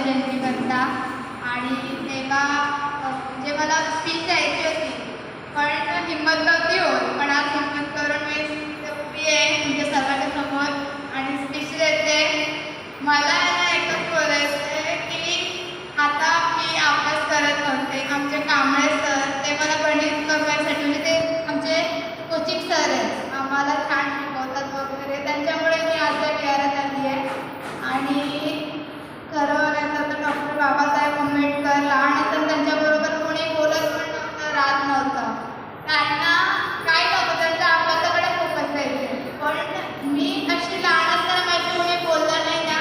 जयंतीकरता. आणि तेव्हा म्हणजे मला स्पीच द्यायची होती, पण हिंमत नव्हती होत. पण आज हिंमत करून मी उभी आहे तुमच्या सर्वांच्या समोर आणि स्पीच देते. मला एकच बोलायचं आहे की आता मी अभ्यास करत होते. आमचे कांबळे सर ते मला गणित करण्यासाठी, म्हणजे ते आमचे कोचिंग सर आहेत, आम्हाला छान शिकवतात वगैरे. त्यांच्यामुळे मी आज या विहारात आली आहे. आणि खरं म्हणायचं तर डॉक्टर बाबासाहेब आंबेडकर लहान असताना त्यांच्याबरोबर कोणी बोलत पण नव्हतं, राहत नव्हतं. त्यांना काय नव्हतं, त्यांच्या अभ्यासाकडे फोकस द्यायचे. पण मी अशी लहान असताना माझी कोणी बोललं नाही ना,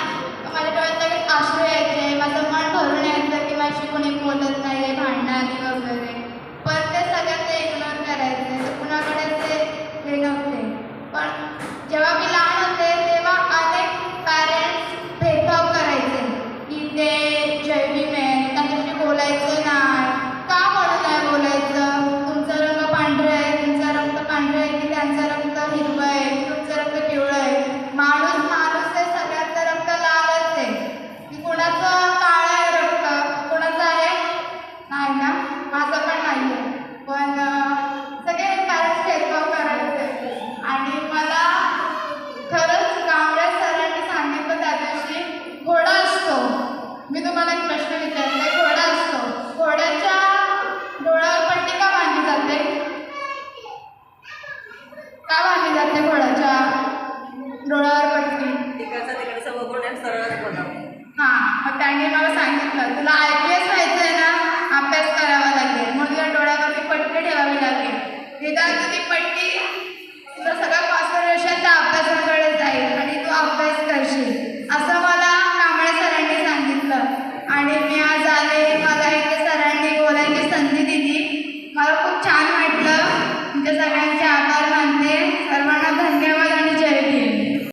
माझ्या डोळ्यात लगेच अश्रू यायचे, माझं मन भरून यायचं की माझी कोणी बोलत नाही आहे, भांडणं आली वगैरे. पण ते सगळं ते इग्नोर करायचे, कुणाकडे ते हे नव्हते. पण जेव्हा मी लहान होते तेव्हा अनेक पॅरेंट्स भेदभाव करायचे की ते जैविक आहेत, त्यांच्याशी बोलायचं नाही. का म्हणून नाही बोलायचं? तुमचा रंग पांढरा आहे, तुमचा रंग पांढरा आहे की त्यांचा रंग हिरवा आहे, तुमचा रंग पिवळा आहे. माणूस माणूस आहे, सगळ्यांचा रंग लालच आहे. की कोणाचं काळं आहे रक्त, कोणाचं आहे नाही ना, माझं पण नाही आहे. पण सगळे पॅरेंट्स भेदभाव करायचे. आणि मला खरंच कांबळे सरांनी सांगितलं त्या दिवशी, घोडा असतो. मी तुम्हाला एक प्रश्न विचारला, घोडा असतो, घोड्याच्या डोळ्यावर पट्टी का बांधली जाते? का बांधली जाते घोड्याच्या डोळ्यावर पट्टी? तिकडे सगळं बोलण्यात सरळच बोलावं. हां, मग त्यांनी मला सांगितलं, तुला IPS व्हायचं आहे ना, अभ्यास करावा लागेल, मग तुला डोळ्यावरती पट्टी ठेवावी लागेल. निदान ती पट्टी तुला सगळं कॉन्सन्ट्रेशन त्या अभ्यासाकडे जाईल आणि तू अभ्यास करशील, असं मला कांबळे सरांनी सांगितलं. आणि मी आज आले, मला इथे सरांनी बोलायची संधी दिली, मला खूप छान वाटलं. तुमच्या सगळ्यांचे आभार मानते. सर्वांना धन्यवाद.